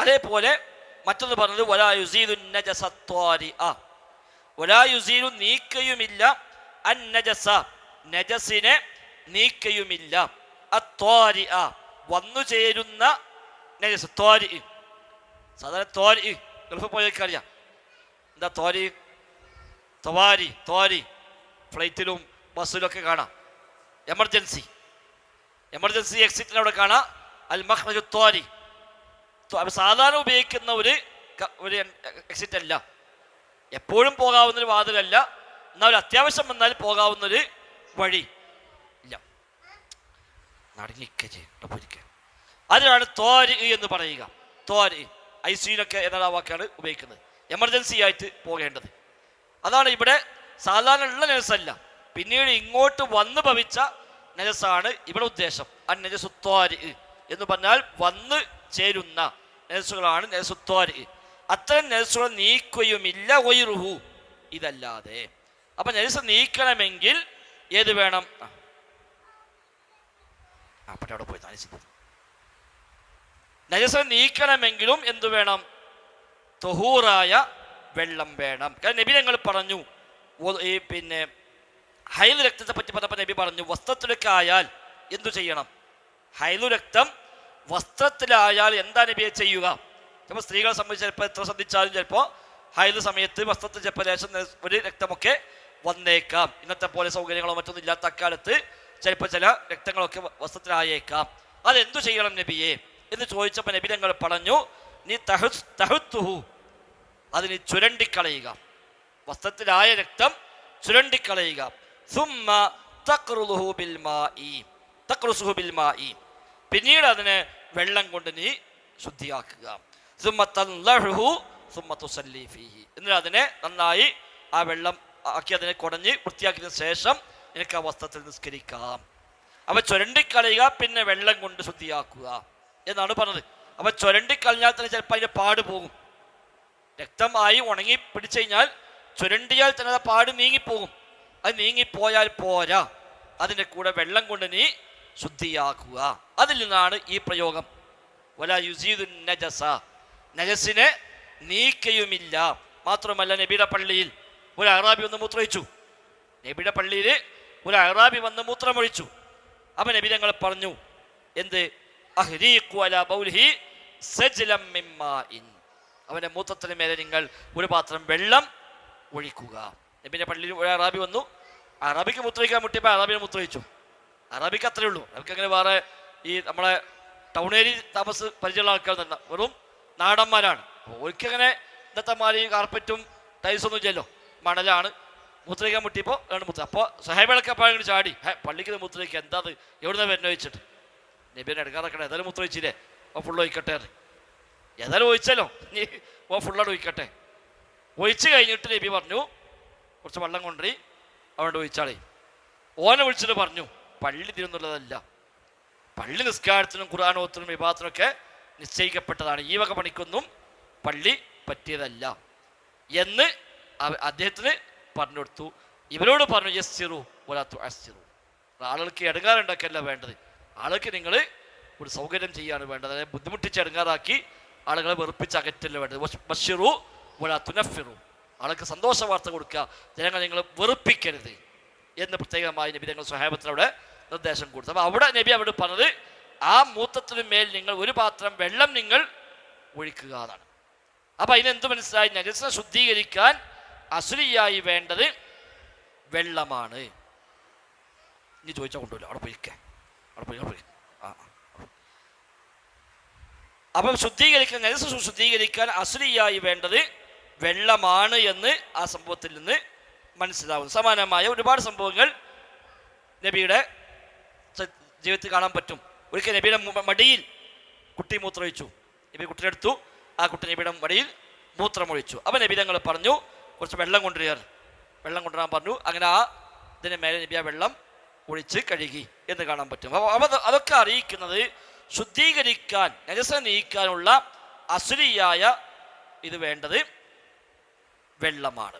അതേപോലെ മറ്റൊന്ന് പറഞ്ഞത് വലാ യുസീലു നജസ ത്വാരിഅ, വലാ യുസീലു നീക്കയുമില്ല അൻ നജസ നജസിനെ നീക്കയുമില്ല, അത്വാരിഅ വന്നു ചേരുന്ന നജസ്. ത്വാരി സാധാരണ ത്വാരി ഗൾഫ് പോയൊക്കെ അറിയാം എന്താ ത്വാരി. ത്വാരി ഫ്ലൈറ്റിലും ബസ്സിലൊക്കെ കാണാം. എമർജൻസി എക്സിറ്റിന് അവിടെ കാണാം അൽ മഖ്റജു ത്വാരി. സാധാരണ ഉപയോഗിക്കുന്ന ഒരു എക്സിറ്റ് അല്ല, എപ്പോഴും പോകാവുന്നൊരു വാതിലല്ല, എന്നാൽ ഒരു അത്യാവശ്യം വന്നാൽ പോകാവുന്നൊരു വഴി ഇല്ല. അതിനാണ് ത്വാരി എന്ന് പറയുക. ത്വാരി ICUനൊക്കെ എന്നുള്ള വാക്കാണ് ഉപയോഗിക്കുന്നത്, എമർജൻസി ആയിട്ട് പോകേണ്ടത്. അതാണ് ഇവിടെ സാധാരണ ഉള്ള നജസല്ല, പിന്നീട് ഇങ്ങോട്ട് വന്ന് ഭവിച്ച നജസാണ് ഇവിടെ ഉദ്ദേശം. അൻ നജസു ത്വാരി എന്ന് പറഞ്ഞാൽ വന്ന് ചേരുന്ന നജസുകളാണ് നജസു ത്വാരി. അത്തരം നജസുകൾ നീക്കുകയുമില്ല ഗൈറുഹു ഇതല്ലാതെ. അപ്പൊ നജസ് നീക്കണമെങ്കിൽ ഏത് വേണം? അവിടെ പോയി നജസ് നീക്കണമെങ്കിലും എന്തു വേണം? തൊഹൂറായ വെള്ളം വേണം. കാരണം നബി ഞങ്ങൾ പറഞ്ഞു, ഈ പിന്നെ ഹൈലു രക്തത്തെ പറ്റി പറഞ്ഞപ്പോൾ നബി പറഞ്ഞു വസ്ത്രത്തിലൊക്കെ ആയാൽ എന്തു ചെയ്യണം? ഹൈലു രക്തം വസ്ത്രത്തിലായാൽ എന്താ നബിയെ ചെയ്യുക? ചിലപ്പോൾ സ്ത്രീകളെ സംബന്ധിച്ച് ചിലപ്പോൾ എത്ര ശ്രദ്ധിച്ചാലും ചിലപ്പോൾ ഹൈലു സമയത്ത് വസ്ത്രത്തിൽ ചിലപ്പോൾ ലേശം ഒരു രക്തമൊക്കെ വന്നേക്കാം. ഇന്നത്തെ പോലെ സൗകര്യങ്ങളോ മറ്റൊന്നും ഇല്ലാത്ത അക്കാലത്ത് ചിലപ്പോൾ ചില രക്തങ്ങളൊക്കെ വസ്ത്രത്തിലായേക്കാം. അതെന്തു ചെയ്യണം നബിയെ എന്ന് ചോദിച്ചപ്പോൾ നബി ഞങ്ങൾ പറഞ്ഞു, നീ തഹുത്തുഹു അതിന് ചുരണ്ടിക്കളയുക, വസ്ത്രത്തിലായ രക്തം ചുരണ്ടിക്കളയുക. സുമ്മ തഖ്റുസുഹു ബിൽ മാഇ പിന്നീട് അതിനെ വെള്ളം കൊണ്ട് നീ ശുദ്ധിയാക്കുക. സുമ്മ തൻലഹു സുമ്മ തുസല്ലി ഫീഹി എന്നിട്ട് അതിനെ നന്നായി ആ വെള്ളം ആക്കി അതിനെ കുടഞ്ഞ് വൃത്തിയാക്കിയതിനു ശേഷം നിനക്ക് ആ വസ്ത്രത്തിൽ നിസ്കരിക്കാം. അപ്പൊ ചുരണ്ടിക്കളയുക, പിന്നെ വെള്ളം കൊണ്ട് ശുദ്ധിയാക്കുക എന്നാണ് പറഞ്ഞത്. അപ്പൊ ചുരണ്ടിക്കളഞ്ഞാൽ തന്നെ ചിലപ്പോൾ അതിന്റെ പാട് പോകും. രക്തം ആയി ഉണങ്ങി പിടിച്ചു കഴിഞ്ഞാൽ ചുരണ്ടിയാൽ തന്നെ ആ പാട് നീങ്ങിപ്പോകും. അത് നീങ്ങിപ്പോയാൽ പോരാ, അതിൻ്റെ കൂടെ വെള്ളം കൊണ്ട് നീ ശുദ്ധിയാക്കുക. അതിൽ നിന്നാണ് ഈ പ്രയോഗം വലാ യുസീദു നജസ, നജസിനെ നീക്കയുമില്ല. മാത്രമല്ല നബിയുടെ പള്ളിയിൽ ഒരു അറാബി വന്ന് മൂത്രമൊഴിച്ചു. നബിയുടെ പള്ളിയിൽ ഒരു അറാബി വന്ന് മൂത്രമൊഴിച്ചു. അപ്പൊ നബി ഞങ്ങൾ പറഞ്ഞു എന്ത്? അഹ്രീഖു അലാ ബൗലിഹി സജ്ലം മിൻ മാഇൻ, അവന്റെ മൂത്രത്തിന് മേലെ നിങ്ങൾ ഒരു പാത്രം വെള്ളം ഒഴിക്കുക. നബിന്റെ പള്ളിയിൽ ഒരു അറാബി വന്നു. അറാബിക്ക് മൂത്രമൊഴിക്കാൻ മുട്ടിയപ്പോൾ അറാബിനെ മൂത്രമൊഴിച്ചു. അറാബിക്ക് അത്രയേ ഉള്ളൂ. അവർക്ക് അങ്ങനെ വേറെ ഈ നമ്മളെ ടൗൺ ഏരിയ പരിചയമുള്ള ആൾക്കാർ തന്നെ വെറും നാടന്മാരാണ്. ഒരിക്കങ്ങനെ ഇന്നത്തെ മാറി കാർപ്പറ്റും ടൈൽസൊന്നും ഇല്ലല്ലോ, മണലാണ്. മൂത്രമൊഴിക്കാൻ മുട്ടിയപ്പോൾ അപ്പോൾ സഹേബികളൊക്കെ അപ്പോൾ ചാടി, പള്ളിക്ക് മൂത്രമൊഴിക്കുക, എന്താ അത് എവിടുന്ന വരുന്ന വെച്ചിട്ട് നബിനെ എടുക്കാറൊക്കെ ഏതായാലും മൂത്രമൊഴിച്ചില്ലേ, അപ്പോൾ ഫുള്ള് ഒഴിക്കട്ടെ, ഏതായാലും ഒഴിച്ചല്ലോ നീ ഫുള്ളോട് ഒഴിക്കട്ടെ. ഒഴിച്ച് കഴിഞ്ഞിട്ട് നബി പറഞ്ഞു കുറച്ച് വെള്ളം കൊണ്ടുപോയി അവിടെ ഒഴിച്ചാളേ. ഓനെ വിളിച്ചിട്ട് പറഞ്ഞു പള്ളി തിരുന്നുള്ളതല്ല, പള്ളി നിസ്കാരത്തിനും ഖുർആനോത്തിനും വിഭാഗത്തിനൊക്കെ നിശ്ചയിക്കപ്പെട്ടതാണ്, ഈ വക പണിക്കൊന്നും പള്ളി പറ്റിയതല്ല എന്ന് അദ്ദേഹത്തിന് പറഞ്ഞു കൊടുത്തു. ഇവരോട് പറഞ്ഞു യസ്സിറു വലാ തുഅസ്സിറു, ആളുകൾക്ക് ഇടങ്ങാറുണ്ടാക്കല്ല വേണ്ടത്, ആളുകൾക്ക് നിങ്ങൾ ഒരു സൗകര്യം ചെയ്യാണ് വേണ്ടത്, അതായത് ബുദ്ധിമുട്ടിച്ച് ഇടങ്ങാറാക്കി ആളുകളെ വെറുപ്പിച്ച് അകറ്റല്ല വേണ്ടത്. ബശ്ശിറു വലാ തുനഫിറു, ആൾക്ക് സന്തോഷ വാർത്ത കൊടുക്കുക, ജനങ്ങൾ നിങ്ങൾ വെറുപ്പിക്കരുത് എന്ന് പ്രത്യേകമായി നബി ഞങ്ങൾ സ്വഹാബത്തിനവിടെ നിർദ്ദേശം കൊടുത്തു. അപ്പോൾ അവിടെ നബി അവിടെ പറഞ്ഞത് ആ മൂത്രത്തിന് മേൽ നിങ്ങൾ ഒരു പാത്രം വെള്ളം നിങ്ങൾ ഒഴിക്കുക എന്നാണ്. അപ്പം അതിനെന്ത് മനസ്സിലായി? നജസിനെ ശുദ്ധീകരിക്കാൻ അസുലിയായി വേണ്ടത് വെള്ളമാണ്. ഇനി ചോദിച്ചാൽ കൊണ്ടുവരില്ല, അവിടെ പോയിക്കേ, അവിടെ പോയി അപ്പം ശുദ്ധീകരിക്കാൻ, നജസ് ശുദ്ധീകരിക്കാൻ അസുലിയായി വേണ്ടത് വെള്ളമാണ് എന്ന് ആ സംഭവത്തിൽ നിന്ന് മനസ്സിലാവും. സമാനമായ ഒരുപാട് സംഭവങ്ങൾ നബിയുടെ ജീവിതത്തിൽ കാണാൻ പറ്റും. ഒരിക്കൽ നബിയുടെ മടിയിൽ കുട്ടി മൂത്രമൊഴിച്ചു. നബി കുട്ടിയുടെ എടുത്തു, ആ കുട്ടി നബിയുടെ മടിയിൽ മൂത്രമൊഴിച്ചു. അപ്പം നബി തങ്ങൾ പറഞ്ഞു കുറച്ച് വെള്ളം കൊണ്ടുവരാൻ പറഞ്ഞു. അങ്ങനെ ആ ഇതിന് മേലെ നബി ആ വെള്ളം ഒഴിച്ച് കഴുകി എന്ന് കാണാൻ പറ്റും. അപ്പോൾ അതൊക്കെ അറിയിക്കുന്നത് ശുദ്ധീകരിക്കാൻ, നജസ നീക്കാനുള്ള അസുലിയായ ഇത് വേണ്ടത് വെള്ളമാണ്.